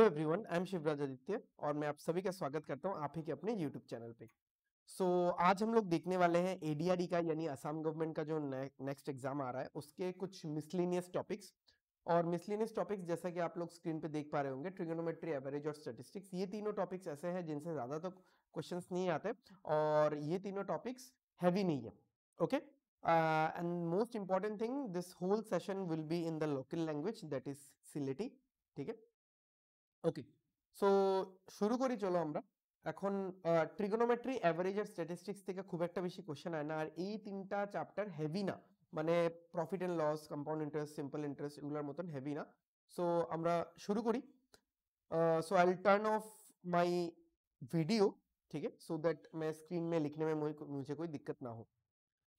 Everyone, I am Shivraj Aditya और मैं आप सभी का स्वागत करता हूं आप ही के अपने यूट्यूब चैनल पे। आज हम लोग देखने वाले हैं एडीआरई का यानी असम गवर्नमेंट का जो नेक्स्ट एग्जाम आ रहा है उसके कुछ मिसलेनियस टॉपिक्स। और मिसलेनियस टॉपिक्स जैसा कि आप लोग स्क्रीन पे देख पा रहे होंगे, ट्रिगोनोमेट्री, एवरेज और स्टैटिस्टिक्स, ये तीनों टॉपिक्स ऐसे हैं जिनसे ज्यादा तो क्वेश्चंस नहीं आते और ये तीनों टॉपिक्स हैवी नहीं है। Okay, and most important thing, this whole session will be in the local language that is Sylheti. ठीक है, ওকে। সো শুরু করি, চলো আমরা এখন ট্রিগোনোমেট্রি, অ্যাভারেজ আর স্ট্যাটিস্টিক্স থেকে খুব একটা বেশি কোশ্চেন হয় না, আর এই তিনটা চ্যাপ্টার হেভি না, মানে profit and loss, compound interest, simple interest এগুলোর মতন হেভি না। সো আমরা শুরু করি। So I will turn off my video, ठीक है, सो दैट मैं स्क्रीन में लिखने में मुझे कोई दिक्कत ना हो।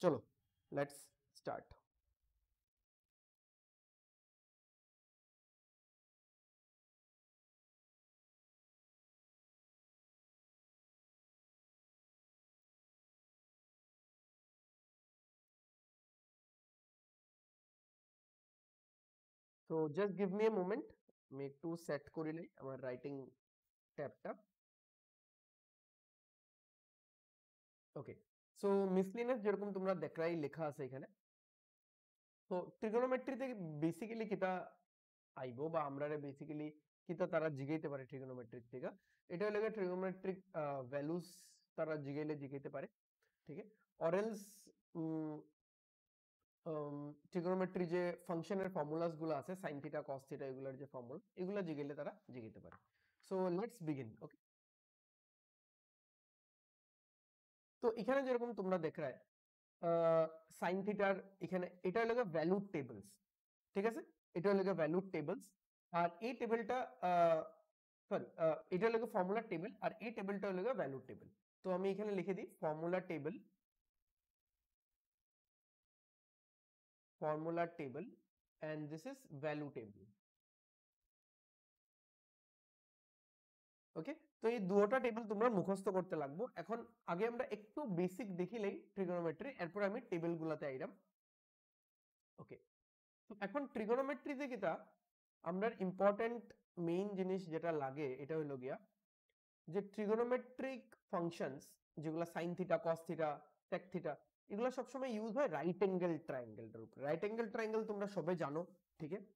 चलो let's start. So just give me a moment, আমি একটু সেট করে নেই আমার রাইটিং ট্যাবটা। ওকে, সো মিসলিনিয়াস যেরকম তোমরা দেখরাই লেখা আছে এখানে। তো ট্রিগোনোমেট্রিতে বেসিক্যালি কিটা আইবো বা আমরা বেসিক্যালি কিটা তারা জিগাইতে পারে ট্রিগোনোমেট্রি থেকে, এটা হলো ট্রিগোনোমেট্রিক ভ্যালুস তারা জিগাইতে পারে। ঠিক আছে, অর এলস ট্রিগোনোমেট্রি যে ফাংশনের ফর্মুলাস গুলো আছে, সাইন থিটা, কস থিটা, এগুলোর যে ফর্মুলা, এগুলো জিগাইলে তারা জিগাইতে পারে। So let's begin. ওকে, তো এখানে যেরকম তোমরা দেখরাই সাইন থিটার এখানে এটা হলো ভ্যালু টেবলস। ঠিক আছে, এটা হলো ভ্যালু টেবলস, আর এই টেবিলটা সরি, এটা হলো ফর্মুলা টেবিল, আর এই টেবিলটা হলো ভ্যালু টেবিল। তো আমি এখানে লিখে দিই formula table and this is value table. Okay, তো এই দুটো টেবিল তোমরা মুখস্থ করতে লাগবে। এখন আগে আমরা একটু বেসিক দেখিলেই ট্রিগোনোমেট্রি, এরপর আমি টেবিল গুলাতে আইরাম। ওকে, তো এখন ট্রিগোনোমেট্রিতে কিটা আমরা ইম্পর্টেন্ট মেইন জিনিস যেটা লাগে এটা হলো গিয়া যে ট্রিগোনোমেট্রিক ফাংশনস যেগুলো সাইন থিটা, কস থিটা, টেক থিটা, এগুলো সবসময় ইউজ হয় রাইট অ্যাঙ্গেল ট্রায়াঙ্গেলটার উপর। রাইট অ্যাঙ্গেল ট্রায়াঙ্গেল তোমরা সবাই জানো, ঠিক আছে,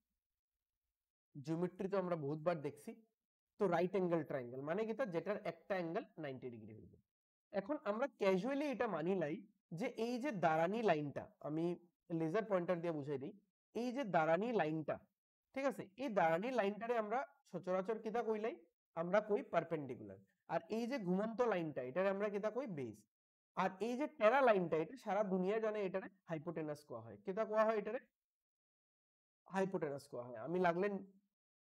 জিওমেট্রি তো আমরা বহুতবার দেখছি। তো রাইট অ্যাঙ্গেল ট্রায়াঙ্গেল মানে কি, যেটার একটা অ্যাঙ্গেল 90 ডিগ্রি হইবে। এখন আমরা ক্যাজুয়ালি এটা মানি লাই যে এই যে দাঁড়ানি লাইনটা, আমি লেজার পয়েন্টার দিয়ে বুঝাই দিই, এই যে দাঁড়ানি লাইনটা, ঠিক আছে, এই দাঁড়ানি লাইনটারে আমরা সচরাচর কিতা কইলাই, আমরা কই পারপেন্ডিকুলার। আর এই যে ঘুমন্ত লাইনটা, এটারে আমরা কিতা কই বেস। আর এই যে টেরা লাইনটা, এটা সারা দুনিয়া জানে এটারে হাইপোটেনাস কোয়া হয়। কিতা কোয়া হয় এটারে? হাইপোটেনাস কোয়া হয়। আমি লাগলে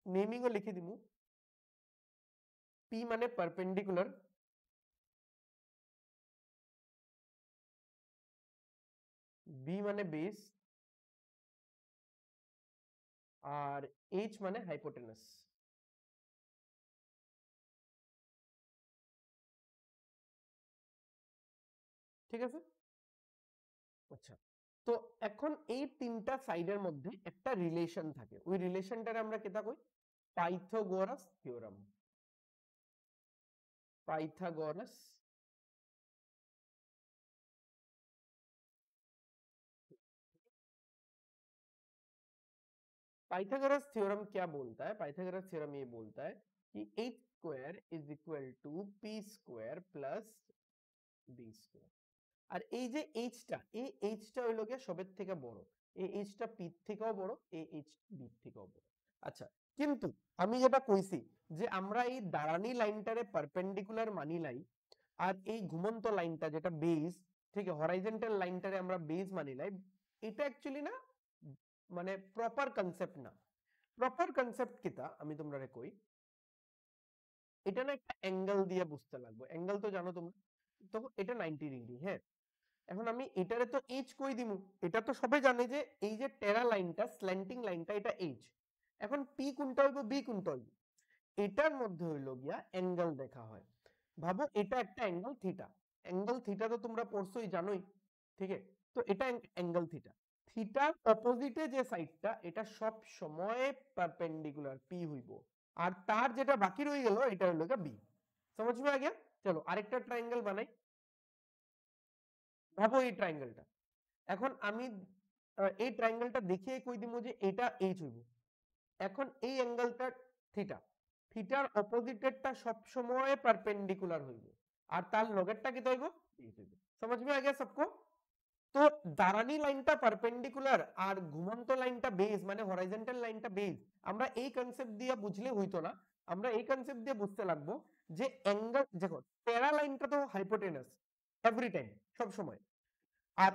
নেমিংও লিখে দিমু। পি মানে পারপেন্ডিকুলার, বি মানে বেস, আর এইচ মানে হাইপোটেনাস। ঠিক আছে, আচ্ছা। তো এখন এই তিনটা সাইডের মধ্যে একটা রিলেশন থাকে, ওই রিলেশনটারে আমরা কেটা কই? Pythagoras theorem. Pythagoras Pythagoras theorem क्या बोलता है? पाइथागोरस थ्योरम ये बोलता है कि H square is equal to P square plus B square. আর এই যে এইচটা, এই এইচটা হইলো গিয়ে সবের থেকে বড়, এই এইচটা পি থেকেও বড়, এই এইচ বি থেকেও বড়। আচ্ছা, কিন্তু আমি যেটা কইছি যে আমরা এই দাঁড়ানি লাইনটারে পারপেন্ডিকুলার মানি লাই, আর এই ঘুমন্ত লাইনটা যেটা বেস, ঠিক আছে, হরাইজন্টাল লাইনটারে আমরা বেস মানি লাই, এটা অ্যাকচুয়ালি না, মানে প্রপার কনসেপ্ট না। প্রপার কনসেপ্ট কিটা আমি তোমরা কই, এটা না একটা অ্যাঙ্গেল দিয়ে বুঝতে লাগবে। অ্যাঙ্গেল তো জানো তোমরা, তো এটা 90 ডিগ্রি। হ্যাঁ, এখন আমি এটারে তো এইচ কই দিমু, এটা তো সবাই জানে যে এই যে টেরা লাইনটা, স্ল্যান্টিং লাইনটা, এটা এইচ। এখন পি কোনটা হইব, বি কোনটা হইব, এটার মধ্যে হইলো গিয়া অ্যাঙ্গেল দেখা হয়। ভাবো এটা একটা অ্যাঙ্গেল থিটা, অ্যাঙ্গেল থিটা তো তোমরা পড়ছোই, জানোই, ঠিক আছে। তো এটা অ্যাঙ্গেল থিটা, থিটার অপোজিটে যে সাইডটা, এটা সব সময় পারপেন্ডিকুলার পি হইব। আর তার যেটা বাকি রয়ে গেল এটা হলো বি। समझ में आ गया? চলো আরেকটা ট্রায়াঙ্গেল বানাই। ভাবো এই ট্রায়াঙ্গেলটা, এখন আমি এই ট্রায়াঙ্গেলটা দেখিয়ে কই দিমু যে এটা এইচ হইব। এখন এই অ্যাঙ্গেলটা থিটা, থিটার অপোজিটেরটা সব সময় পারপেন্ডিকুলার হইবে আর তার লগেরটা কি হইব এইচ হইবে। समझ में आ गया सबको? তো দাঁড়ানি লাইনটা পারপেন্ডিকুলার আর ঘুমন্ত লাইনটা বেস মানে হরাইজন্টাল লাইনটা বেস, আমরা এই কনসেপ্ট দিয়ে বুঝলে হইতো না, আমরা এই কনসেপ্ট দিয়ে বুঝতে লাগবো যে অ্যাঙ্গেল দেখো প্যারা লাইনটা তো হাইপোটেনাস এভরি টাইম সব সময়, আর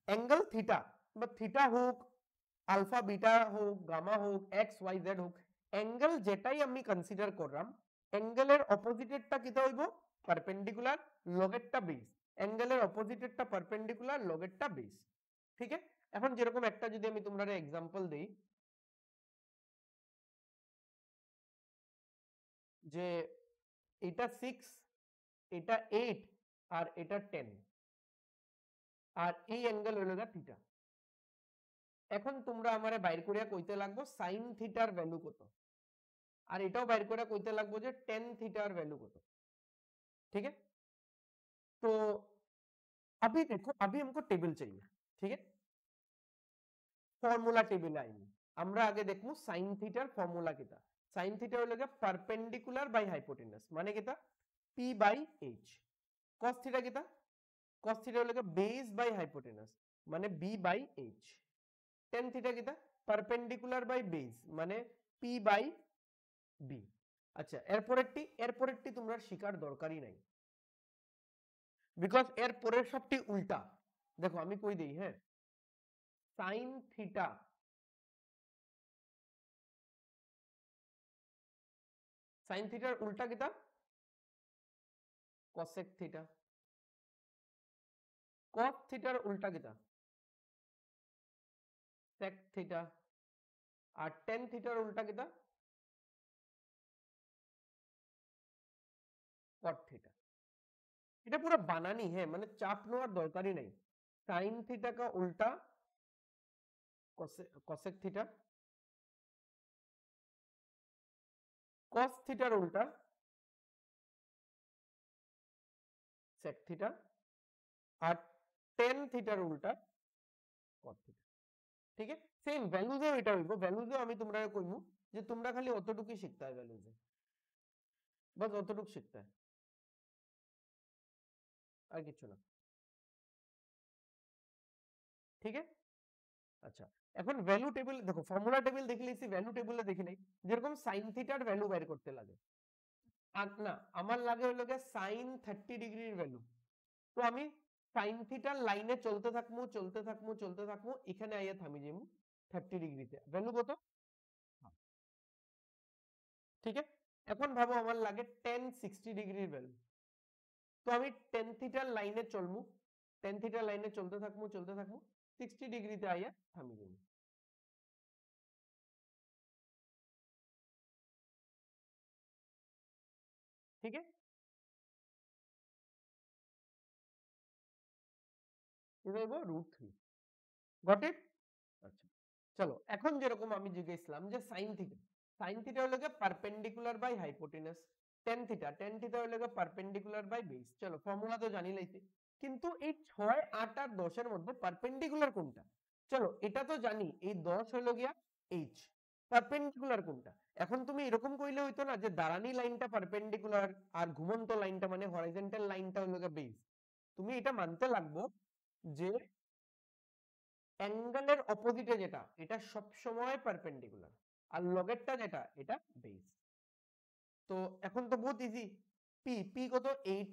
অ্যাঙ্গেল থিটা বা থিটা হোক আলফা বিটা হোক গামা হোক এক্স ওয়াই জেড হোক, অ্যাঙ্গেল যেটাই আমি কনসিডার করলাম অ্যাঙ্গেলের অপোজিটেরটা কিটা হইব পারপেন্ডিকুলার, লগেরটা বেস, অ্যাঙ্গেলের অপোজিটেরটা পারপেন্ডিকুলার, লগেরটা বেস। ঠিক আছে, এখন যেরকম একটা যদি আমি তোমরা এক্সাম্পল দেই যে এটা 6 এটা 8 আর এটা 10 আর এই অ্যাঙ্গেল হলো থিটা। এখন তোমরা আমারে বাইর করিয়া কইতে লাগবো সাইন থিটার ভ্যালু কত, আর এটাও বাইর করে কইতে লাগবো যে টেন থিটার ভ্যালু কত। ठीक है, तो अभी देखो अभी हमको टेबल चाहिए। ठीक है, फॉर्मूला टेबल आएंगे, আমরা আগে দেখবো sin থিটার ফর্মুলা কিটা। sin থিটা হলো গিয়ে পারপেন্ডিকুলার বাই হাইপোটেনাস মানে কিটা p by h, cos theta কিটা cos থিটা হলো গিয়ে বেস বাই হাইপোটেনাস মানে b by h, tan theta কিটা পারপেন্ডিকুলার বাই বেস মানে p বাই b। আচ্ছা এরপরেরটি তোমরা শিকার দরকারই নাই, বিকজ এর পরের সবটি উল্টা। দেখো আমি কই দেই, হ্যাঁ সাইন থিটা সাইন থিটার উল্টা কিটা কসেক থিটা, কস থিটার উল্টা কিটা সেক থিটা, আর টেন থিটার উল্টা কিটা কট থিটা। এটা পুরো বানানি, হ্যাঁ মানে চাপ নেওয়ার দরকারই নাই। সাইন থিটা का उल्टा कॉसेक थीटा, कॉस थीटार उल्टा सेक थीटा, আর टेन थीटार उल्टा कॉट थीटा। ঠিক আছে, সেম ভ্যালুজেও এটা হইব, ভ্যালুজেও আমি তোমরা কইমু যে তোমরা খালি অতটুকুই শিখতে হয়, ভ্যালুজে বাস অতটুকু শিখতে হয় আর কিছু না। ঠিক আছে, আচ্ছা এখন ভ্যালু টেবিল দেখো, ফর্মুলা টেবিল দেখে লিছি, ভ্যালু টেবিলে দেখি নাই। যেরকম সাইন থিটার ভ্যালু বের করতে লাগে, আর না আমার লাগে হলো গিয়ে সাইন 30 ডিগ্রির ভ্যালু। তো আমি সাইন থিটার লাইনে চলতে থাকবো চলতে থাকবো চলতে থাকবো, এখানে আইয়া থামি যাবো 30 ডিগ্রিতে, ভ্যালু কত? ঠিক আছে, এখন ভাবো আমার লাগে টেন 60 ডিগ্রির ভ্যালু, তো আমি টেন থিটার লাইনে চলমু, টেন থিটার লাইনে চলতে থাকবো চলতে থাকবো 60 ডিগ্রিতে আইয়া থামি যাবো। ঠিক আছে, এটা হইব √3। Got it? আচ্ছা চলো এখন যেরকম আমি জিজ্ঞেসলাম যে সাইন থিটা হলো গিয়ে perpendicular by hypotenuse, tan theta হলো গিয়ে পারপেন্ডিকুলার বাই বেস। চলো ফর্মুলা তো জানি লাইছি, কিন্তু এই 6 8 আর 10 এর মধ্যে পারপেন্ডিকুলার কোনটা? চলো এটা তো জানি এই 10 হলো গিয়া এইচ, পারপেন্ডিকুলার কোনটা? এখন তুমি এরকম কইলে হইতো না যে দাঁড়ানি লাইনটা পারপেন্ডিকুলার আর ঘুমন্ত লাইনটা মানে হরাইজন্টাল লাইনটা হলো গিয়া বেস। তুমি এটা মানতে লাগবো যে অ্যাঙ্গেলের অপোজিটে যেটা এটা সব সময় পারপেন্ডিকুলার আর লগেরটা যেটা এটা বেস। তো এখন তো বহুত ইজি, পি পি কত 8,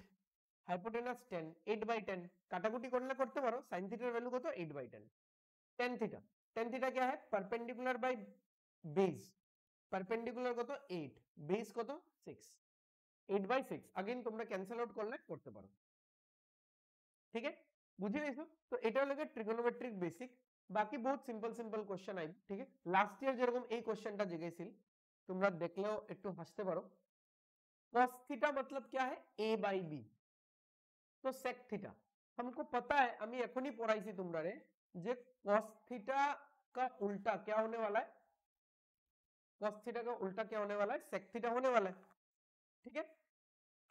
হাইপোটেনাস 10, 8/10 কাটাকুটি করলে করতে পারো, sin থিটার ভ্যালু কত 8/10। tan थीटा क्या है परपेंडिकुलर बाय बेस, परपेंडिकुलर কত 8, বেস কত 6, 8/6 अगेन তোমরা ক্যান্সেল আউট করলে করতে পারো। ঠিক আছে, বুঝে গেছো? তো এটা হলো ট্রিগোনোমেট্রিক বেসিক, বাকি বহুত সিম্পল সিম্পল কোশ্চেন আইবে। ঠিক আছে, লাস্ট ইয়ার যেরকম এই কোশ্চেনটা জিজ্ঞেসিল তোমরা দেখলেও একটু হাসতে পারো। cos थीटा मतलब क्या है a by b, तो sec थीटा हमको पता है, আমি এখনই পড়াইছি তোমরা রে যে cos थीटा का उल्टा क्या होने वाला है cos थीटा का उल्टा क्या होने वाला है, sec थीटा होने वाला है, ঠিক আছে।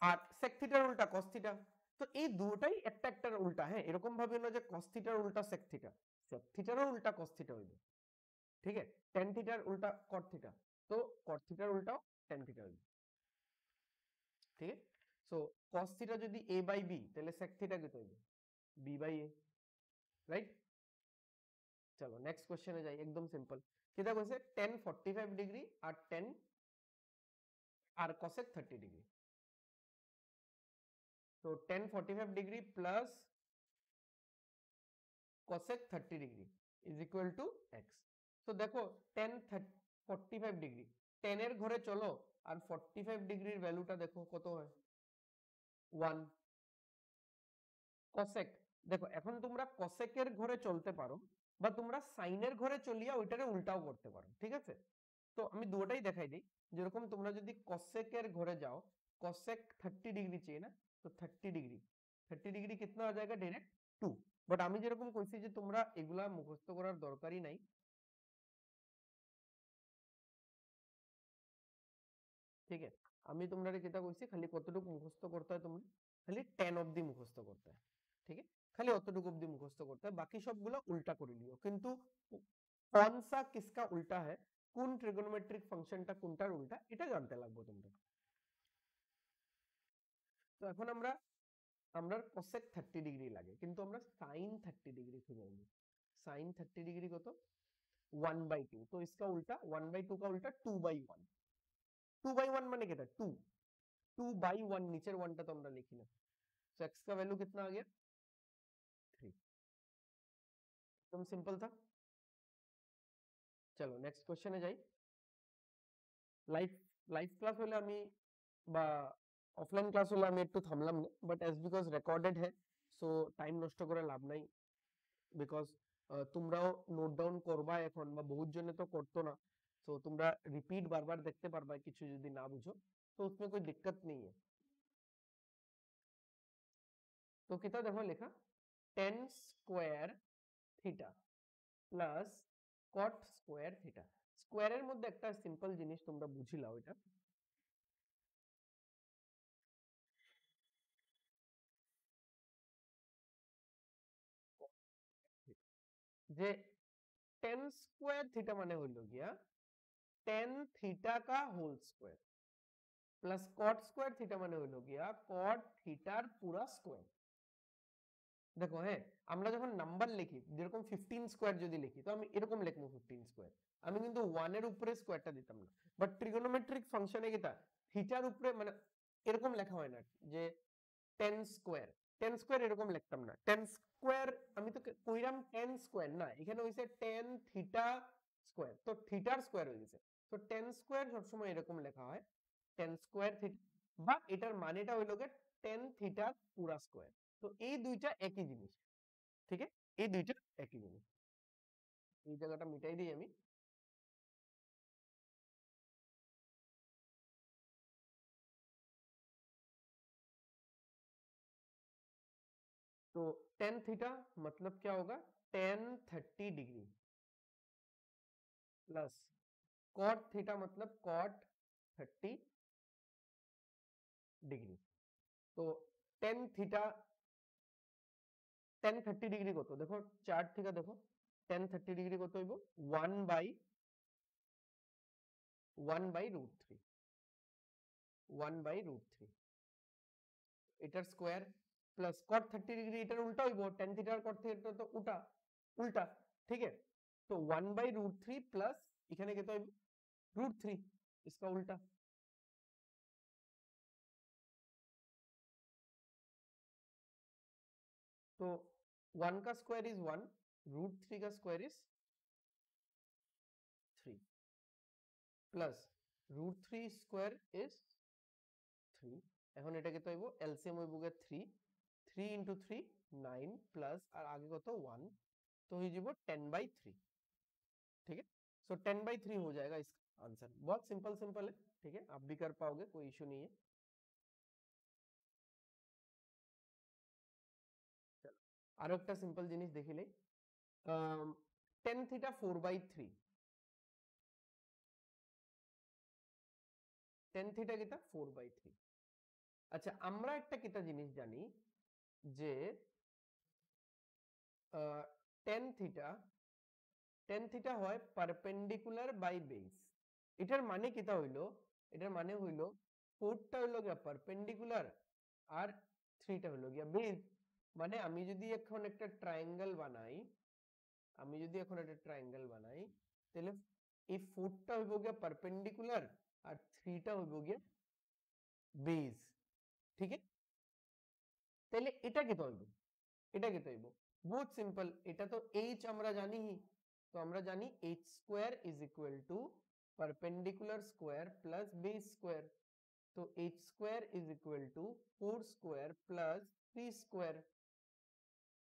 আর sec থিটার উল্টা cos থিটা, তো এই দুটোই একটা একটার উল্টা। হ্যাঁ, এরকম ভাবে না যে cos থিটার উল্টা sec থিটা, sec থিটারও উল্টা cos থিটা হইবে, ঠিক আছে। tan থিটার উল্টা cot থিটা, তো cot থিটার উল্টাও tan থিটা হইবে, ঠিক আছে। সো cos থিটা যদি a বাই b, তাহলে sec থিটা কত হইবে, b বাই a, রাইট। চলো নেক্সট কোশ্চেনে যাই, একদম সিম্পল। কিটা কইছে tan 45 ডিগ্রি আর tan আর cosec 30 ডিগ্রি। তো tan 45 degree plus cosec 30 degree is equal to x। তো দেখো tan 45 ডিগ্রি, tan এর ঘরে চলো আর 45 ডিগ্রির ভ্যালুটা দেখো কত হয়, 1। cosec, দেখো এখন তোমরা cosec এর ঘরে চলতে পারো বা তোমরা sin এর ঘরে চলিয়া ওইটারে উল্টাও করতে পারো, ঠিক আছে। তো আমি দুটোটাই দেখাই দিই। যেরকম তোমরা যদি cosec এর ঘরে যাও, cosec 30 ডিগ্রি चाहिए ना, तो 30 डिग्री कितना आ जाएगा, डायरेक्ट 2। বাট আমি যেরকম কইছি যে তোমরা এগুলা মুখস্থ করার দরকারই নাই, ঠিক আছে। আমি তোমরা যেটা কইছি খালি কতটুকু মুখস্থ করতে হয়, তোমরা খালি 10 অবধি মুখস্থ করতে হয়, ঠিক আছে। খালি অতটুকু অবধি মুখস্থ করতে হয়, বাকি সবগুলো উল্টা করে নিও। কিন্তু कौन सा किसका उल्टा है, কোন ট্রিগোনোমেট্রিক ফাংশনটা কোনটার উল্টা, এটা জানতে লাগবে তোমরা। তো এখন আমরা আমরা cosec 30 ডিগ্রি লাগে, কিন্তু আমরা sin 30 ডিগ্রি খুঁজে নিই। sin 30 डिग्री को तो 1/2, तो इसका उल्टा 1/2 का उल्टा 2/1। 2/1 माने क्या था, 2। 2/1 नीचे 1 टा तो আমরা লিখি না। तो x का वैल्यू कितना आ गया, 3। एकदम सिंपल था। चलो नेक्स्ट क्वेश्चने যাই। লাইভ লাইভ ক্লাস হলে আমি বা অফলাইন ক্লাস হলে আমি একটু থামলাম না, বাট অ্যাজ বিকজ রেকর্ডেড है, সো টাইম নষ্ট করে লাভ নাই। বিকজ তোমরাও নোট ডাউন করবা এখন, বা বহুত জনে তো করতো না, তো তোমরা রিপিট বারবার দেখতে পারবা কিছু যদি না বুঝো, तो उसमें कोई दिक्कत नहीं है। तो कितना देखो लिखा, tan square theta plus cot square theta. স্কয়ারের মধ্যে একটা সিম্পল জিনিস তোমরা বুঝিলাও, এটা যে tan স্কয়ার থিটা মানে হইল গিয়া tan থিটা का whole square plus cot square theta মানে হইল গিয়া cot থিটার পুরা স্কয়ার। দেখো হ্যাঁ, আমরা যখন নাম্বার লিখি, যেরকম 15 স্কয়ার যদি লিখি, তো আমি এরকম লিখবো 15 স্কয়ার, আমি কিন্তু 1 এর উপরে স্কয়ারটা দিতাম না। বাট ট্রিগোনোমেট্রিক ফাংশনে কিটা থিটার উপরে মানে এরকম লেখা হয় না যে 10 স্কয়ার, 10 স্কয়ার এরকম লিখতাম না। 10 স্কয়ার আমি তো কইরাম 10 স্কয়ার না, এখানে হইছে 10 থিটা স্কয়ার, তো থিটার স্কয়ার হয়ে গেছে। তো 10 স্কয়ার সবসময় এরকম লেখা হয়, 10 স্কয়ার থিটা, বা এটার মানেটা হইল গিয়ে 10 থিটার পুরা স্কয়ার। তো এই দুইটা একই জিনিস, ঠিক আছে, এই দুইটা একই জিনিস। এই জায়গাটা মিটাই দিই আমি। तो tan थीटा मतलब क्या होगा, tan 30 degree plus cot theta मतलब cot 30 डिग्री। तो tan थीटा tan 30 ডিগ্রি কত, দেখো চার্ট থেকে দেখো tan 30 ডিগ্রি কত হইব, 1/√3, 1/√3 এটার স্কয়ার প্লাস cot 30 ডিগ্রি এটার উল্টা হইব, tan থিটা আর cot থিটা তো উল্টা উল্টা, ঠিক আছে। তো 1/√3 প্লাস এখানে কত হইব, √3, इसका उल्टा। तो 1 का स्क्वायर इज 1, √3 का square is 3 plus √3 square is 3। এখন এটাকে তো হইব এলসিএম হইব গিয়ে 3, 3 into 3 9 प्लस আর আগে কত 1, तो हो যাব 10/3, ठीक है। सो 10/3 हो जाएगा इसका आंसर। बहुत सिंपल सिंपल है, ठीक है, आप भी कर पाओगे, कोई इशू नहीं है। चलो আরো একটা সিম্পল জিনিস দেখি লই, tan থিটা 4/3, tan থিটা কিতা 4/3। আচ্ছা আমরা একটা কিতা জিনিস জানি যে tan থিটা হয় পারপেন্ডিকুলার বাই বেস। এটার মানে কিতা হইলো, এটার মানে হইলো 4টা হইলো গিয়া পারপেন্ডিকুলার আর 3টা হইলো গিয়া বেস। মানে আমি যদি এখন একটা ট্রায়াঙ্গেল বানাই, তাহলে এই 4টা হইব গিয়া পারপেন্ডিকুলার আর 3টা হইব গিয়া বেস। ঠিক আছে, তাহলে এটা কি হইব, এটা কি হইব? বহুত সিম্পল, এটা তো h আমরা জানি, তো আমরা জানি h square is equal two perpendicular square plus base square. তো h square is equal two 4 square plus 3 square.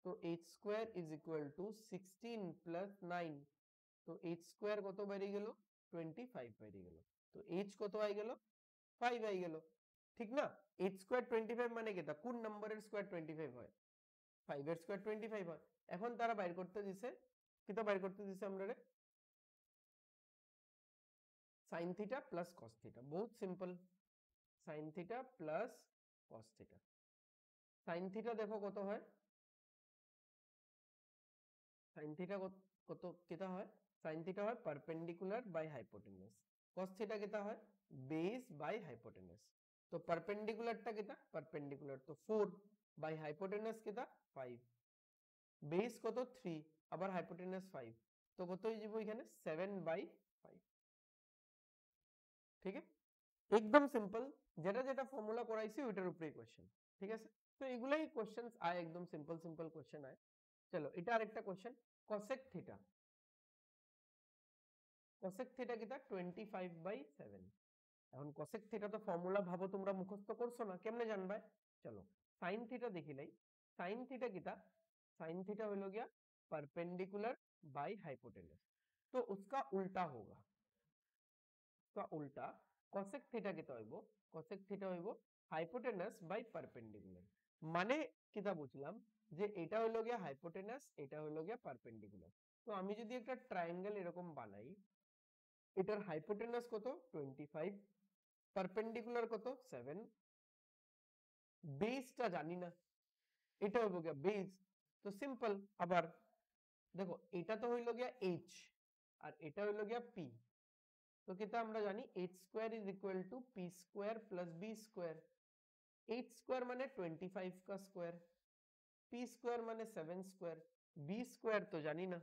তো h square is equal two 16 plus 9। তো h স্কয়ার কত বেরিয়ে গেল? 25 বেরিয়ে গেল। তো h কত আই গেল? 5 আই গেল। ঠিক না? h স্কয়ার 25 মানে কি? কোন নম্বরের স্কয়ার 25 হয়? 5 এর স্কয়ার 25 হয়। এখন তারা বাইর করতে দিছে, কিটা বাইর করতে দিছে আমরা রে? sin theta plus cos theta. বহুত simple, sin theta plus cos theta. sin theta দেখো কত হয়? sin থিটা কত কিটা হয়? sin থিটা হয় perpendicular by hypotenuse. cos theta কিটা হয়? Base by hypotenuse. তো পারপেন্ডিকুলারটা কিটা? পারপেন্ডিকুলার তো 4 বাই হাইপোটেনাস কিটা? 5। বেস কত? 3, আবার হাইপোটেনাস 5। তো কত হয়ে যাবে এখানে? 7/5। ঠিক আছে, একদম সিম্পল, যেটা যেটা ফর্মুলা করাইছি ওইটার উপরেই কোশ্চেন। ঠিক আছে, তো এগুলাই কোশ্চেন আয়, একদম সিম্পল সিম্পল কোশ্চেন আয়। চলো এটা আরেকটা question, cosec theta. cosec theta কিটা? 25/7। এখন cosec থিটা তো ফর্মুলা ভাবো তোমরা মুখস্থ করছো না, কেমনে জানবা? চলো sin থিটা দেখি লাই। sin থিটা কিটা? sin थीटा हो गया परपेंडिकुलर बाय हाइपोटेनस। तो उसका उल्टा होगा, उसका उल्टा cosec थीटा किता হইবো? cosec थीटा হইবো হাইপোটেনাস বাই পারপেন্ডিকুলার। মানে কিটা বুঝলাম যে এটা হলো গিয়া হাইপোটেনাস, এটা হলো গিয়া পারপেন্ডিকুলার। তো আমি যদি একটা ট্রায়াঙ্গেল এরকম বানাই, এটার হাইপোটেনাস কত? 25, পারপেন্ডিকুলার কত? 7, বেসটা জানি না, এটা হইবো গিয়া বেস। তো সিম্পল, আবার দেখো এটা তো হইলো গিয়া h আর এটা হইলো গিয়া p। তো কিটা আমরা জানি h square is equal two p square plus b square. h square মানে 25 का स्क्वायर, p স্কয়ার মানে 7 স্কয়ার, b স্কয়ার তো জানি না।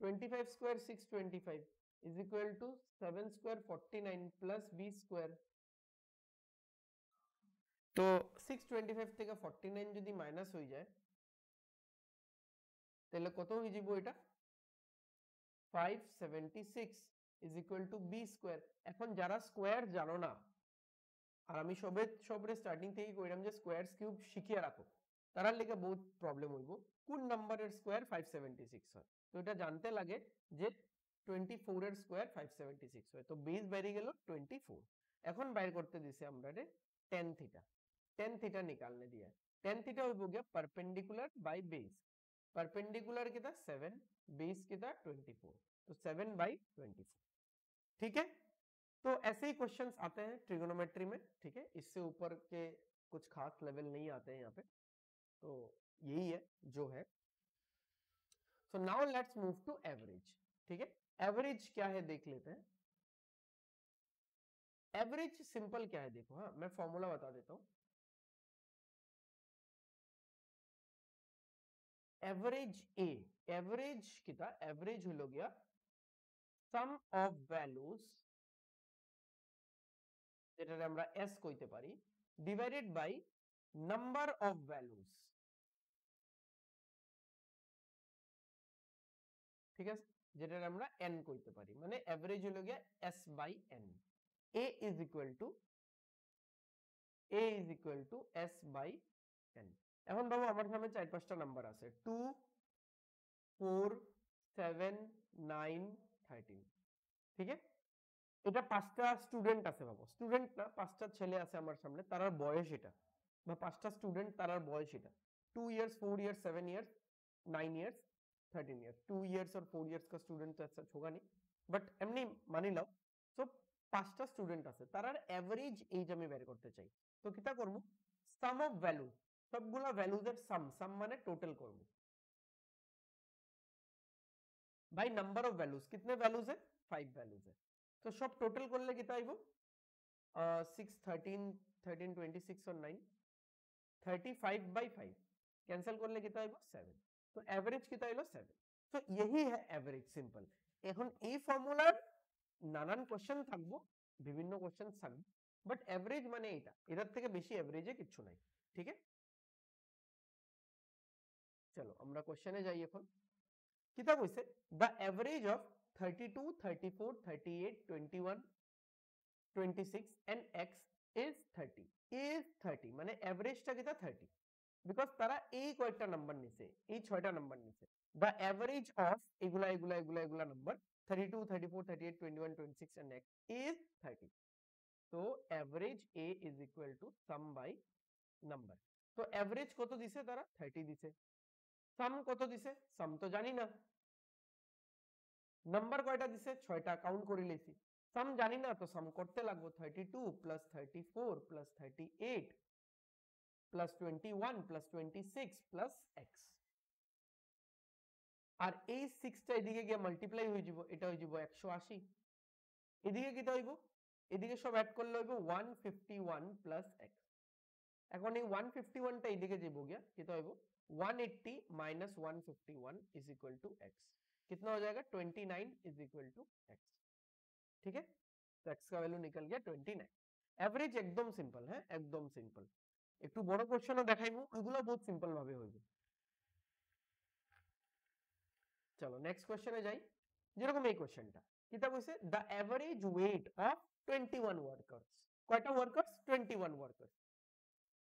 25 square 625 is equal two 7 square 49 plus b square. তো 625 থেকে 49 যদি মাইনাস হয়ে যায় তাহলে কত হয়ে যাবে এটা? 576 is equal to b square. এখন যারা স্কয়ার জানো না, আর আমি সবরে স্টার্টিং থেকে কইরাম যে স্কয়ার কিউব শিখিয়ে রাখো, তারার লেগে বহুত প্রবলেম হইব। কোন নাম্বারের স্কয়ার 576 হয়? তো এটা জানতে লাগে যে 24 এর স্কয়ার 576 হয়। তো বেস বেরিয়ে গেল 24। এখন বাইর করতে দিছে আমরা রে tan থিটা। tan থিটা निकालने दिया है। tan थीटा हो गया परपेंडिकुलर बाय बेस। परपेंडिकुलर कितना? 7, बेस कितना? 24। तो 7/24। ठीक है, तो ऐसे ही क्वेश्चंस आते हैं ट्रिगोनोमेट्री में। ठीक है, इससे ऊपर के कुछ खास लेवल नहीं आते हैं यहाँ पे, तो यही है जो है। So now let's move to average. ठीक है, एवरेज क्या है देख लेते हैं। एवरेज सिंपल क्या है देखो, हाँ मैं फॉर्मूला बता देता हूं। एवरेज ए, एवरेज किता? एवरेज হলো গিয়া sum of values, যেটাকে আমরা s কইতে পারি, divided by number of values. ঠিক আছে, যেটাকে আমরা n কইতে পারি, মানে এভারেজ হলো গিয়া s by n। a is equal to s by n। এখন বাবু আমার সামনে 4-5টা নাম্বার আছে, 2, 4, 7, 9, 13। ঠিক আছে, এটা 5টা স্টুডেন্ট আছে বাবু, স্টুডেন্ট না, 5টা ছেলে আছে আমার সামনে, তার বয়স এটা, বা 5টা স্টুডেন্ট তার বয়স এটা, 2 years, 4 years, 7 years, 9 years, 13 years। 2 years और 4 years का स्टूडेंट तो ऐसा होगा नहीं, बट एमनी मानी लो। सो 5টা স্টুডেন্ট আছে তারার এভারেজ এজ আমি বের করতে চাই তো কিটা করব সাম অফ ভ্যালু সবগুলা ভ্যালুজের সাম মানে টোটাল করব भाई नंबर ऑफ वैल्यूज कितने वैल्यूज है 5 वैल्यूज है तो सब टोटल कर ले कितना आइबो 6 13 13 26 और 9 35 बाई 5 कैंसिल कर ले कितना आइबो 7 तो एवरेज कितना आइलो 7 तो यही है एवरेज सिंपल এখন এই ফর্মুলার নানান কোশ্চেন থাকবো বিভিন্ন কোশ্চেন থাকবে বাট এভারেজ মানে এটা এটার থেকে বেশি এভারেজে কিছু নাই ঠিক আছে চলো আমরা কোশ্চেনে যাই এখন কিতা কইছে the average of 32 34 38 21 26 and x is 30 মানে এভারেজটা কিতা 30 বিকজ তারা এই কয়েকটা নাম্বার নিছে এই 6টা নাম্বার নিছে the average of এগুলা number 32 34 38 21 26 and x is 30 so average a is equal to sum by number তো এভারেজ কত দিছে তারা 30 দিছে সাম কত দিছে সাম তো জানি না নাম্বার কয়টা দিছে 6টা কাউন্ট করে লইছি সাম জানি না তো সাম করতে লাগবো 32 plus 34 plus 38 plus 21 plus 26 plus x আর এই 6টা এদিকে গিয়ে মাল্টিপ্লাই হয়ে যাব এটা হয়ে যাব 180 এদিকে কিটা হইব এদিকে সব অ্যাড করলে হইব 151 প্লাস x এখন এই 151টা এদিকে যাব গিয়া কিটা হইব 180 minus 151 is equal to x कितना हो जाएगा 29 इज इक्वल टू x ठीक है तो x का वैल्यू निकल गया 29 एवरेज एकदम सिंपल है एकदम सिंपल একটু বড় কোশ্চেনও দেখাইবো ওইগুলো বহুত সিম্পল ভাবে হইবে চলো নেক্সট কোশ্চেনে যাই যেরকম এই কোশ্চেনটা কিটা কইছে the average weight of 21 workers কয়টা workers 21 workers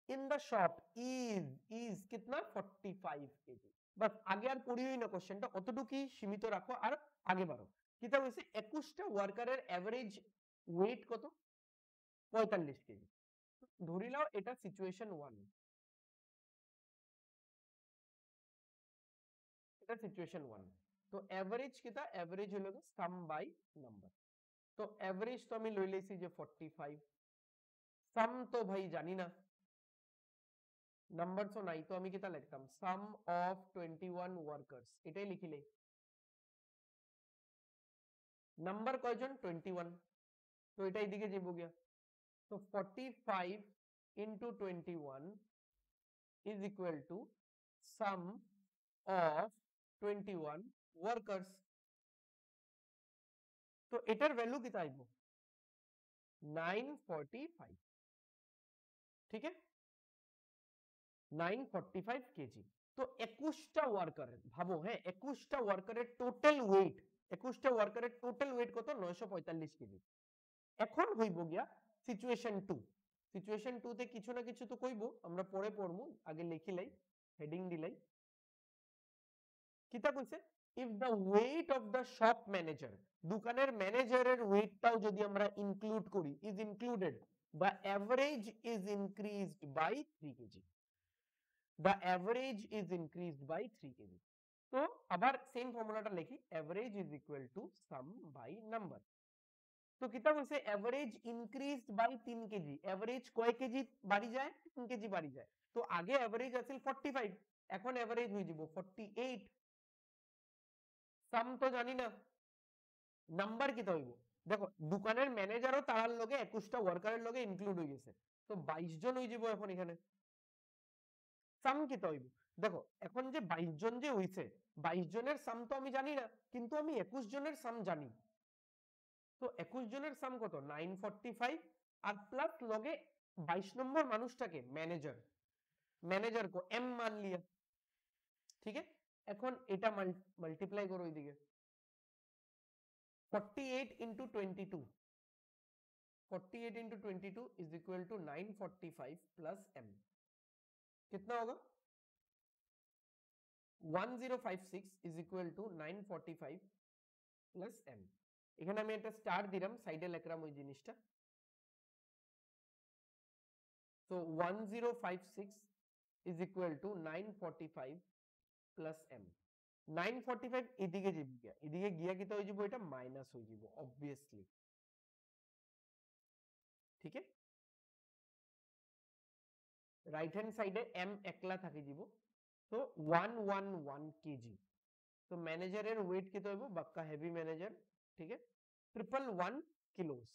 in the shop is कितना 45 কেজি বাস আগে আর পড়িই না কোশ্চেনটা অতটুকুই সীমিত রাখো আর আগে বাড়ো কিটা হইছে 21টা ওয়ার্কারের এভারেজ ওয়েট কত 45 কেজি ধরি নাও এটা সিচুয়েশন 1 এটা সিচুয়েশন 1 তো এভারেজ কিটা এভারেজ হলো সাম বাই নাম্বার তো এভারেজ তো আমি লই লইছি যে 45 সাম তো ভাই জানি না নাম্বার তো নাই তো আমি কিটা লিখতাম সাম অফ 21 ওয়ার্কার্স এটাই লিখিলে নাম্বার কয়জন 21 তো এটা এদিকে যাব গিয়া তো 45 into 21 is equal to sum of 21 workers তো এটার ভ্যালু কিটা আইবো 945 ঠিক আছে 945 কেজি তো 21টা ওয়ার্কারের ভাবো হ্যাঁ 21টা ওয়ার্কারের টোটাল ওয়েট 21টা ওয়ার্কারের টোটাল ওয়েট কত 945 কেজি এখন হইব গিয়া সিচুয়েশন 2 সিচুয়েশন 2 তে কিছু না কিছু তো কইবো আমরা পরে পড়মু আগে লিখিলাই হেডিং দিলাই কিটা কইছে if the weight of the shop manager দোকানের ম্যানেজারের ওয়েটটাও যদি আমরা ইনক্লুড করি is included the average is increased by 3 KG the average is increased by 3 KG তো আবার সেম ফর্মুলাটা লিখি average is equal to sum by number তো কিতা কইছে average increased by 3 KG average কয় কেজি বাড়ি যায় 3 কেজি বাড়ি যায় তো আগে এভারেজ আছিল 45 এখন এভারেজ হই যাব 48 সাম তো জানি না নাম্বার কিতা হইব দেখো দোকানের ম্যানেজারও তার লগে 21টা ওয়ার্কারের লগে ইনক্লুড হই গেছে তো 22 জন হই যাব এখন এখানে সাম কিতা হইব দেখো এখন যে 22 জন যে হইছে 22 জনের সাম তো আমি জানি না কিন্তু আমি 21 জনের সাম জানি তো 21 জনের সাম কত 945 আর প্লাস লগে 22 নম্বর মানুষটাকে ম্যানেজার ম্যানেজার को m मान लिया ठीक है এখন এটা মাল্টিপ্লাই করো ওইদিকে 48 into 22 48 into 22 is equal to 945 plus m कितना होगा 1056 is equal to 945 plus m এখানে আমি একটা স্টার দিলাম সাইডে লিখলাম ওই জিনিসটা তো 1056 is equal to 945 plus m 945 এদিকে যাবে গিয়া এদিকে গিয়া কিটা হই যাব এটা মাইনাস হই যাব obviously ঠিক আছে রাইট হ্যান্ড সাইডে এম একলা থাকি যাব তো 111 কেজি তো ম্যানেজারের ওয়েট কত হইব বাক্কা হেভি ম্যানেজার ঠিক আছে 111 কিলোস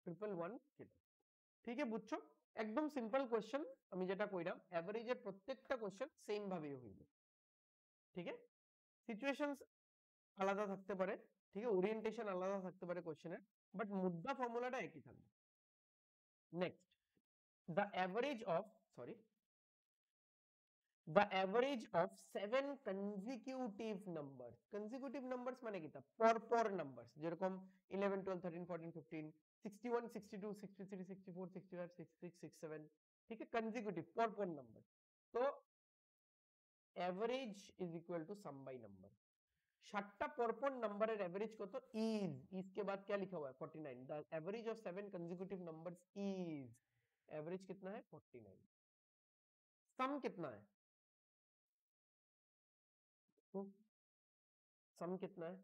111 কিলো ঠিক আছে বুঝছো একদম সিম্পল কোশ্চেন আমি যেটা কইরাম এভারেজের প্রত্যেকটা কোশ্চেন সেম ভাবেই হইবে ঠিক আছে সিচুয়েশনস আলাদা থাকতে পারে ঠিক আছে ওরিয়েন্টেশন আলাদা থাকতে পারে কোশ্চেনের বাট মুদ্রা ফর্মুলাটা একই থাকবে next the average of sorry the average of 7 consecutive numbers মানে কি তা পরপর numbers যেরকম 11 12 13 14 15 61 62 63 64 65 66 67 ঠিক আছে consecutive পরপর number তো average is equal to sum by number 60টা পরপর নাম্বারের एवरेज কত is के बाद क्या लिखा हुआ है 49 the average of 7 consecutive numbers is average कितना है 49 सम कितना है सम कितना है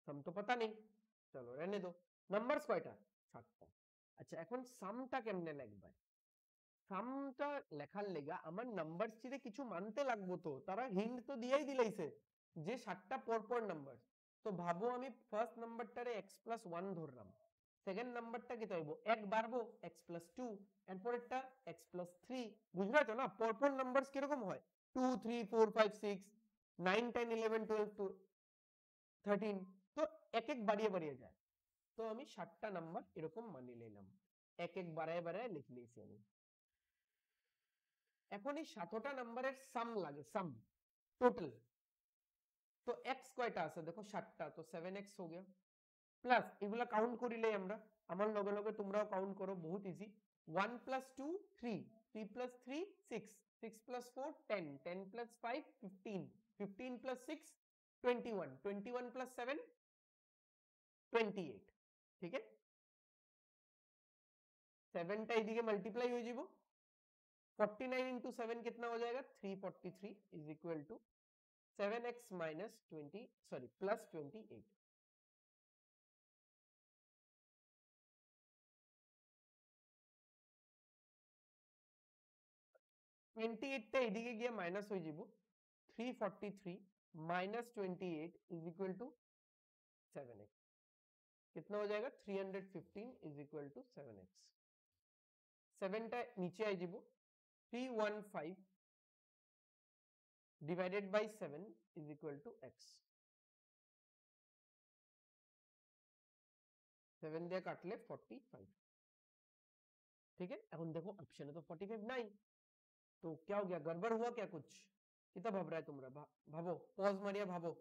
सम तो पता नहीं चलो रहने दो नंबर्स কয়টা 7টা আচ্ছা এখন সামটা কেমনে লিখবা সামটা লেখার লাগা আমার নাম্বারস চিরে কিছু মানতে লাগবো তো তারা হিন্ট তো দিয়েই দিলাইছে যে 7টা পরপর নাম্বার তো ভাবো আমি ফার্স্ট নাম্বারটারে x + 1 ধরলাম সেকেন্ড নাম্বারটা কি হইব এক বাড়বো x + 2 এরপরেরটা x + 3 বুঝলা তো না পরপর নাম্বারস কি রকম হয় 2 3 4 5 6 9 10 11 12 13 তো এক এক বাড়িয়ে বাড়িয়ে যায় তো আমি 7টা নাম্বার এরকম মানি নিলাম এক এক বাড়ায় বাড়ায় লিখে নিয়েছি আমি এখন এই 7টা নাম্বারের সাম লাগে সাম টোটাল তো x কয়টা আছে দেখো 7টা তো 7x हो गया প্লাস এগুলা কাউন্ট করিলে আমরা আমার লগে লগে তোমরাও কাউন্ট করো বহুত ইজি 1 + 2 3 3 + 3 6 6 + 4 10 10 + 5 15 15 + 6 21 21 + 7 28 ठीक है 7 টা এদিকে মাল্টিপ্লাই হয়ে যাব 49 into 7 कितना हो जाएगा 343 is equal to 7x minus 20 sorry plus 28 28 টা এদিকে গিয়ে মাইনাস হয়ে যাব 343 minus 28 is equal to 7x कितना हो जाएगा 315 is equal to 7x 7 টা নিচে আই যাব 315 divided by 7 is equal to x 7 দিয়ে কাটলে 45 ठीक है এখন দেখো অপশনে তো 45 নাই तो क्या हो गया गड़बड़ हुआ क्या कुछ कितना भाव रहा है तुमरा भावो पॉज मारिया भावो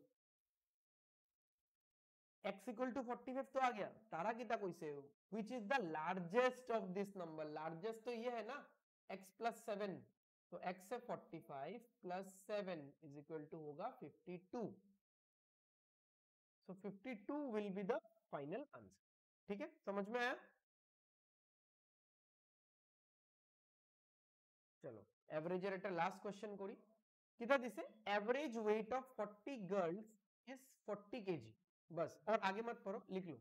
x equal to 45 तो आ गया तारा कितना कइसे which is the largest of this number largest तो ये है ना x plus 7 तो x से 45 plus 7 is equal to होगा 52 so 52 will be the final answer ठीक है समझ में आया चलो एवरेजर একটা লাস্ট কোশ্চেন করি কিটা দিছে average weight of 40 girls is 40 kg बस और आगे मत पढ़ो लिख लो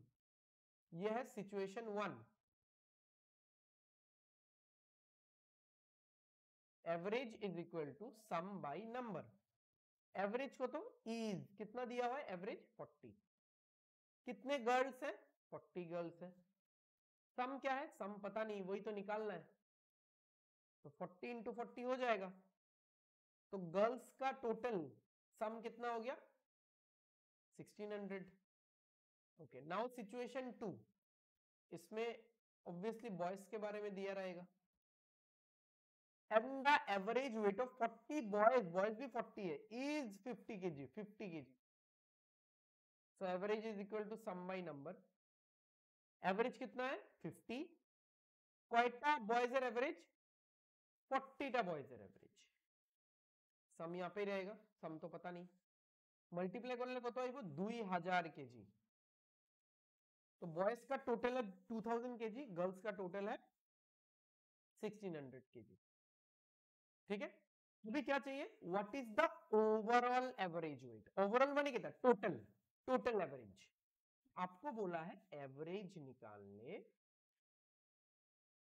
ये है situation 1 average is equal to sum by number average को तो इज कितना दिया हुआ है एवरेज 40 कितने गर्ल्स हैं 40 गर्ल्स हैं सम क्या है सम पता नहीं वही तो निकालना है तो 40 into 40 हो जाएगा तो गर्ल्स का टोटल सम कितना हो गया 1600 ओके नाउ सिचुएशन 2 इसमें ऑब्वियसली बॉयज के बारे में दिया रहेगा and the average weight of 40 boys भी 40 है is 50 kg 50 kg so average is equal to sum by number average कितना है 50 कयटा बॉयज এর एवरेज 40 টা बॉयज এর एवरेज सम यहाँ पे रहेगा सम तो पता नहीं मल्टीप्लाई करले কত আইবো 2000 केजी तो बॉयज का टोटल है 2000 केजी गर्ल्स का टोटल है 1600 केजी ठीक है अभी क्या चाहिए what is the overall average weight overall माने कितना टोटल टोटल एवरेज आपको बोला है एवरेज निकालने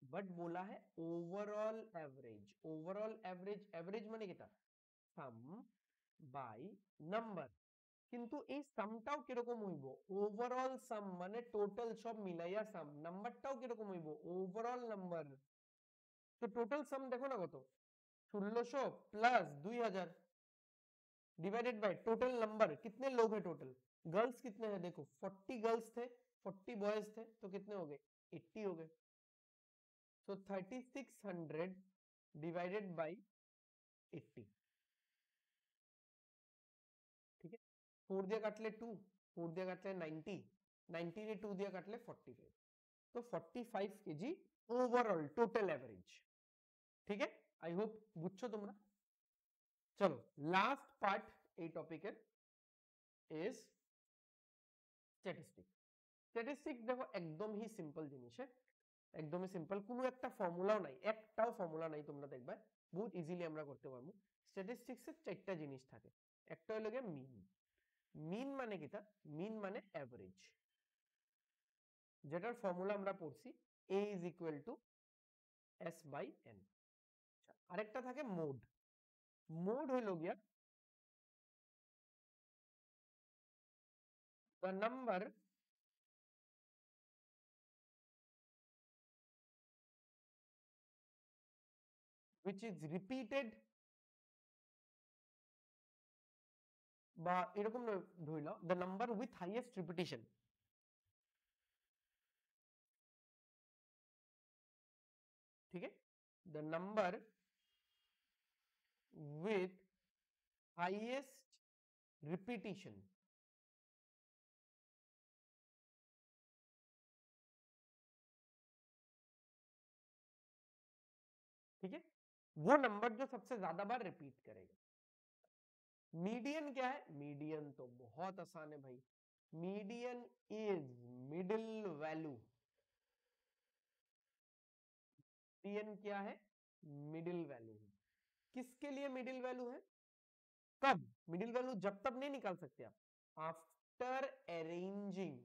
বাট বলা है overall average. Overall average, average মানে কিটা সাম বাই নাম্বার। কিন্তু এই সামটাও কিরকম হইব, ওভারঅল সাম মানে টোটাল সব মিলাইয়া সাম, নাম্বারটাও কিরকম হইব ওভারঅল নাম্বার। তো টোটাল সাম দেখো না কত, 1600 plus 2000 divided by total number, कितने लोग हैं टोटल, गर्ल्स कितने हैं देखो 40 गर्ल्स थे, 40 बॉयज थे, तो कितने हो गए 80 हो गए। सो 3600 डिवाइडेड बाय 80, ठीक है। 4 दिया काटले 2, 4 दिया काटले 90, 90 रे 2 दिया काटले 45, तो 45 केजी ओवरऑल टोटल एवरेज, ठीक है। आई होप বুঝছো তোমরা। চলো লাস্ট পার্ট এই টপিকের ইজ স্ট্যাটিস্টিক। স্ট্যাটিস্টিক দেখো একদম হি সিম্পল জিনিস, একদমই সিম্পল, কোনো একটা ফর্মুলাও নাই, একটাও ফর্মুলা নাই, তোমরা দেখবে বহুত ইজিলি আমরা করতে পারবো। স্ট্যাটিস্টিক্সের চারটা জিনিস থাকে, একটা হলো গিয়ে মিন। মিন মানে কিটা, মিন মানে অ্যাভারেজ, যেটার ফর্মুলা আমরা পড়ছি a is equal to s by n। আরেকটা থাকে মোড। মোড হইল গিয়া the number which is repeated, বা এরকম ধরিল the number with highest repetition, ठीक है, the number with highest repetition, ठीक है, वो नंबर जो सबसे ज्यादा बार रिपीट करेगा। मीडियन क्या है, मीडियन तो बहुत आसान है भाई, median is middle value. Median क्या है, मिडिल वैल्यू है। किसके लिए मिडिल वैल्यू है, कब मिडिल वैल्यू, जब तक नहीं निकाल सकते आप, after arranging,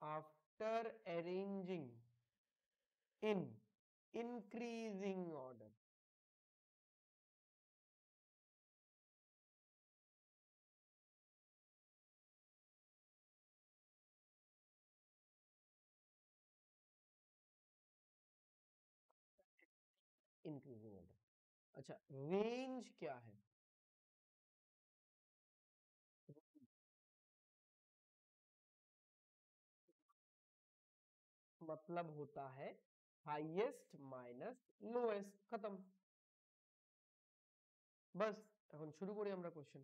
after arranging in increasing order. Increasing order. अच्छा रेंज क्या है, मतलब होता है हाईएस्ट माइनस लोएस्ट, खत्म। बस এখন শুরু করি আমরা কোশ্চেন।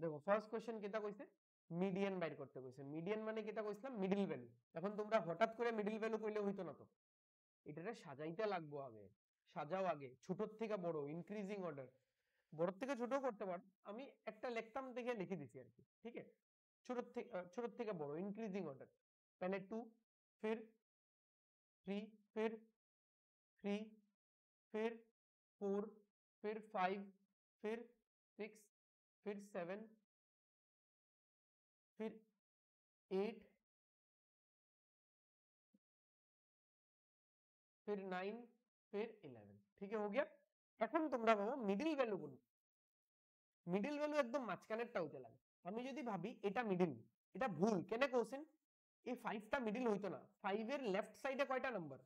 দেখো ফার্স্ট কোশ্চেন কিটা কইছে, মিডিয়ান বাইর করতে কইছে। মিডিয়ান মানে কিটা কইছিলাম, মিডল ভ্যালু। এখন তোমরা হঠাৎ করে মিডল ভ্যালু কইলে হইতো না তো, এটারে সাজাইতে লাগবো আগে। সাজাও আগে ছোট থেকে বড়, ইনক্রিজিং অর্ডার, বড় থেকে ছোট করতে পারো, আমি একটা লিখতাম দেখে লিখে দিছি আর কি, ঠিক আছে। ছোট থেকে বড় इंक्रीजिंग ऑर्डर, पहले 2, फिर 3, फिर 3, फिर 4, फिर 5, फिर 6, फिर 7, फिर 8, फिर 9, फिर 11, ठीक है हो गया। এখন তোমরা ভাবো মিডল ভ্যালু কোন, মিডল ভ্যালু একদম মাঝখানেরটা হইতে লাগে। আমি যদি ভাবি এটা মিডল, এটা ভুল কেন কোশ্চেন, এই 5টা মিডল হইতো না। 5 এর লেফট সাইডে কয়টা নাম্বার,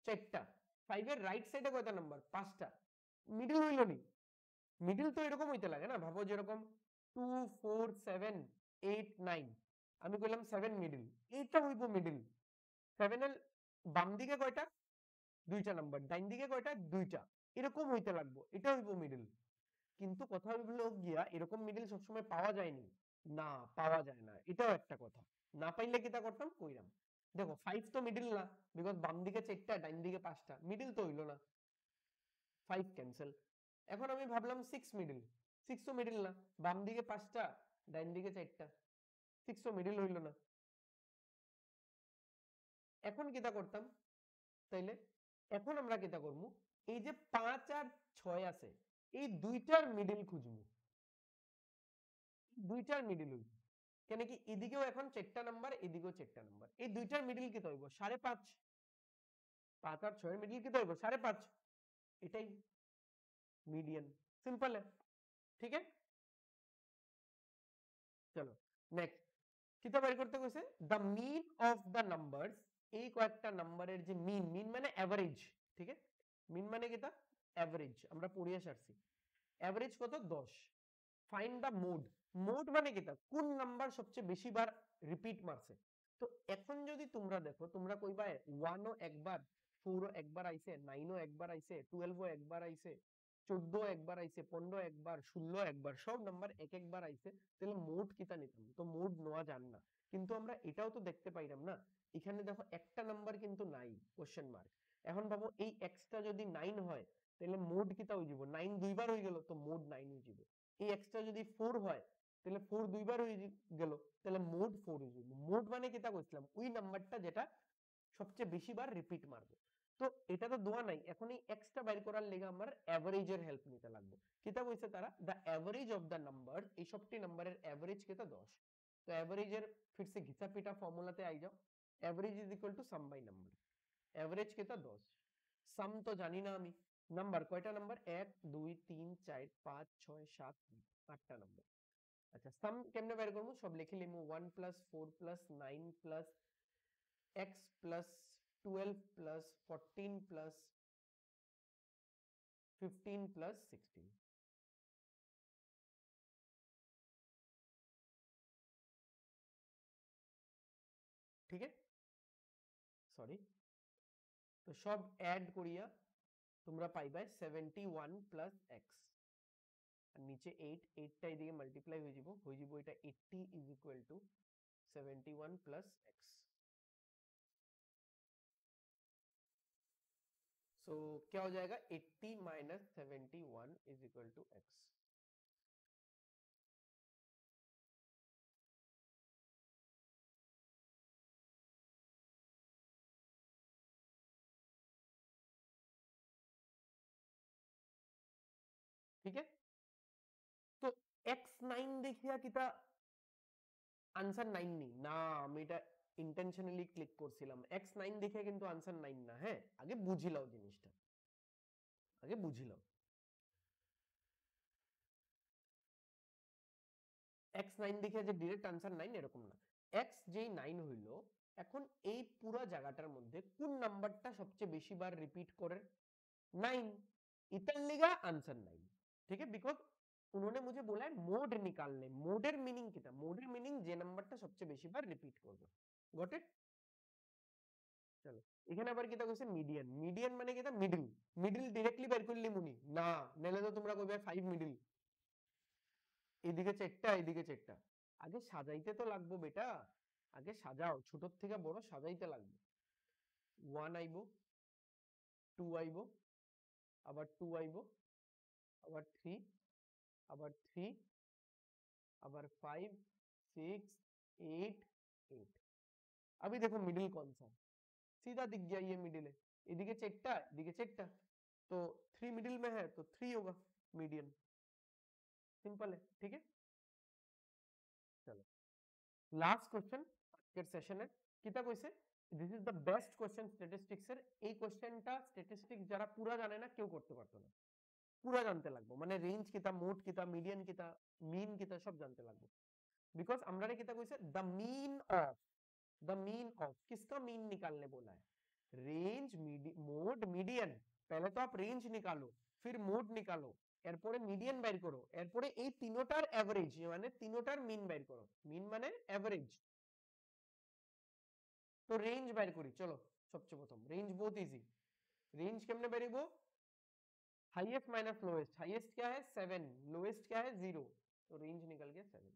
4টা। 5 এর রাইট সাইডে কয়টা নাম্বার, 5টা। মিডল হইলো নি, মিডল তো এরকম হইতে লাগে না, ভাবো যেরকম 2 4 7 8 9, আমি কইলাম 7 মিডল, এইটা হইবো মিডল। 7 এর বাম দিকে কয়টা, দুইটা নাম্বার, ডাইন দিকে কয়টা, দুইটা, এরকম হইতে লাগবো, এটা হইবো মিডল। কিন্তু কথা হলো গিয়া এরকম মিডল সবসময় পাওয়া যায়নি, না পাওয়া যায় না, এটাও একটা কথা। না পাইলে কিটা করতাম, কইরাম দেখো 5 তো মিডল না, বিকজ বাম দিকে 4টা ডাইন দিকে 5টা, মিডল তো হইলো না, 5 ক্যান্সেল। এখন আমি ভাবলাম 6 মিডল, 6 তো মিডল না, বাম দিকে 5টা ডাইন দিকে 4টা, 6 তো মিডল হইলো না। এখন কিটা করতাম তাইলে, এখন আমরা কিটা করব, এই যে 5 আর 6 আছে, এই দুইটার মিডল খুঁজবো, দুইটার মিডল হইব, কেন কি এদিকেও এখন 4টা নাম্বার, এদিকেও 4টা নাম্বার, এই দুইটার মিডল কি হইব 5.5, 5 আর 6 এর মিডল কি হইব 5.5, এটাই মিডিয়ান, সিম্পল है, ঠিক আছে। চলো নেক্সট, কিটা বের করতে কইছে, the mean of the numbers, এই কয়েকটা নাম্বারের যে মিন, মিন মানে এভারেজ, ঠিক আছে, মিন মানে কিটা এভারেজ, আমরা পড়িয়ে সারছি, এভারেজ কত 10, ফাইন্ড দ্য মোড, মোড মানে কিটা কোন নাম্বার সবচেয়ে বেশি বার রিপিট মারছে। তো এখন যদি তোমরা দেখো, তোমরা কইবা 1 ও একবার, 4 ও একবার আইছে, 9 ও একবার আইছে, 12 ও একবার আইছে, 14 একবার আইছে, 15 একবার, 16 একবার, সব নাম্বার এক একবার আইছে, তাহলে মোড কিটা নিতাম, তো মোড নেওয়া যান না। কিন্তু আমরা এটাও তো দেখতে পাইলাম না, এখানে দেখো একটা নাম্বার কিন্তু নাই, কোশ্চেন মার্ক। এখন ভাবো এই এক্সটা যদি 9 হয়, তাহলে মোড কিটা হয়ে যাব, 9 দুইবার হয়ে গেল, তো মোড 9 হয়ে যাব। এই এক্সটা যদি 4 হয়, তাহলে 4 দুইবার হয়ে গেল, তাহলে মোড 4 হয়ে যাব। মোড মানে কিটা কইছিলাম, ওই নাম্বারটা যেটা সবচেয়ে বেশি বার রিপিট মারবে। তো এটা তো দোয়া নাই, এখন এই এক্সটা বাইর করার লেগে আমার এভারেজের হেল্প নিতে লাগবে। কিতা কইছে তারা, the average of the number, এই সবটি নাম্বারের এভারেজ কিতা 10। তো এভারেজের ফিরসে ঘিচা পিটা ফর্মুলাতে আই যাও, average is equal to sum by number, average কিতা 10, সাম তো জানি না আমি, নাম্বার কয়টা নাম্বার 1 2 3 4 5 6 7 8টা নাম্বার। আচ্ছা সাম কেমনে বের করব, সব লিখে লিমু, 1 + 4 + 9 + x plus 12 plus 14 plus 15 plus 16, ঠিক আছে, সরি। তো সব অ্যাড করিয়া তোমরা পাইবা 71 plus x, আর নিচে 8, 8টা এদিকে মাল্টিপ্লাই হয়ে যাব এটা 80 is equal to 71 plus x। सो क्या हो जाएगा, 80 minus 71 is equal to x। ठीक है, তো x9 দেখিয়া কিতা আনসার 9 নি না, আমি এটা ইন্টেনশনালি ক্লিক করছিলাম, x9 দেখে কিন্তু আনসার 9 না, হ্যাঁ আগে বুঝিলাও জিনিসটা, আগে বুঝিলাও। x9 দেখে যে ডাইরেক্ট আনসার 9 এরকম না, x যেই 9 হইলো, এখন এই পুরো জায়গাটার মধ্যে কোন নাম্বারটা সবচেয়ে বেশি বার রিপিট করে, 9, इतर लिगा आंसर 9, ठीक है, बिकॉज उन्होंने मुझे बोला है मोड निकालने, मोडের মিনিং কিটা, মোডের মিনিং যে নাম্বারটা সবচেয়ে বেশি বার রিপিট করবে, গট ইট। চলো এখানে আবার কিটা কইছে মিডিয়ান, মিডিয়ান মানে কিটা মিডল, মিডল ডাইরেক্টলি বের করলি মুনি না, নালে তো তোমরা কইবে 5 মিডল, এদিকে চারটা এদিকে চারটা, আগে সাজাইতে তো লাগবো বেটা, আগে সাজাও, ছোট থেকে বড় সাজাইতে লাগবে। 1 আইবো, 2 আইবো, আবার 2 আইবো, আবার 3, আবার 3, আবার 5 6 8 8। अभी देखो मिडिल कौन सा, सीधा दिख गया ये मिडिल है, इधर चेट्टा इधर चेट्टा, तो 3 मिडिल में है तो 3 होगा मीडियन, सिंपल है, ठीक है। चलो लास्ट क्वेश्चन আজকের সেশনের, কিটা কইছে, this is the best question statistics এর, এই কোশ্চেনটা স্ট্যাটিস্টিক্স যারা পুরা জানে না কেউ করতে পারতো না, পুরা জানতে লাগবে, মানে রেঞ্জ কিটা, মোড কিটা, মিডিয়ান কিটা, মিন কিটা, সব জানতে লাগবে। बिकॉज আমরা কিটা কইছে, द मीन ऑफ किसका मीन निकालने बोला है, रेंज मोड मीडियन, पहले तो आप रेंज निकालो, फिर मोड निकालो, এরপরে মিডিয়ান বের করো, এরপরে এই তিনটার এভারেজ, মানে তিনটার মিন বের করো, মিন মানে এভারেজ। তো রেঞ্জ বের করি, চলো সবচেয়ে প্রথম रेंज बहुत इजी, रेंज কেমনে বেরিয়েবো, हाईएस्ट माइनस लोएस्ट, हाईएस्ट क्या है 7, लोएस्ट क्या है 0, तो रेंज निकल गया 7।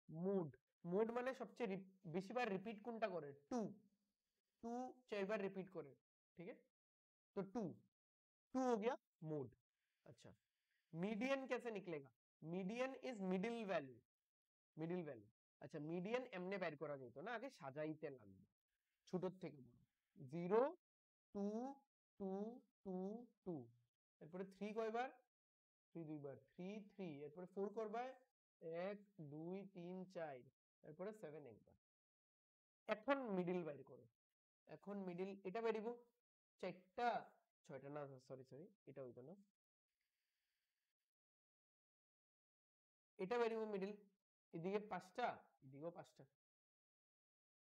মোড, মোড মানে সবচেয়ে বেশি বার রিপিট কোনটা করে, 2, 2 4 बार रिपीट करे, ठीक है, तो 2, 2 हो गया मोड। अच्छा मीडियन कैसे निकलेगा, median is middle value, middle value. अच्छा मीडियन এমনে বের করা যেত না, আগে সাজাইতে লাগবে ছোট থেকে বড়, 0 2 2 2 2, এরপরে 3 কয়বার, 3 দুইবার, 3 3, এরপরে 4 করবা 1 2 3 4, এরপরে 7 একবার। এখন মিডিল বের করো, এখন মিডিল এটা বেরিব চারটা ছয়টা না সরি সরি এটা হইতো না এটা বেরিব मिडिल इधर पांचटा इधर पांचटा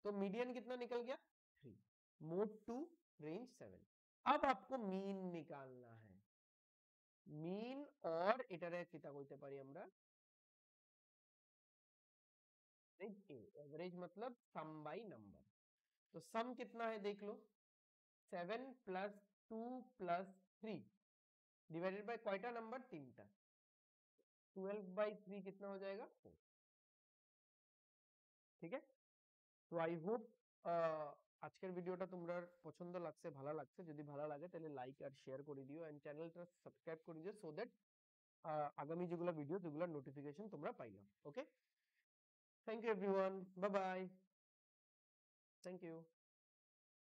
तो मीडियन कितना निकल गया 3 मोड 2 रेंज 7 अब आपको मीन निकालना है मीन और এটারে কিতা কইতে পারি আমরা एवरेज मतलब सम बाय नंबर तो सम कितना है देख लो 7 प्लस 2 प्लस 3 डिवाइडेड बाय कयटा नंबर 3टा 12/3 कितना हो जाएगा 4 ठीक है তো আই হোপ আজকের ভিডিওটা তোমরা পছন্দ লাগছে ভালো লাগছে যদি ভালো লাগে তাহলে লাইক আর শেয়ার করে দিও এন্ড চ্যানেলটা সাবস্ক্রাইব করে দিও সো দ্যাট আগামী যেগুলো ভিডিও সেগুলোর নোটিফিকেশন তোমরা পাইও okay thank you everyone bye bye thank you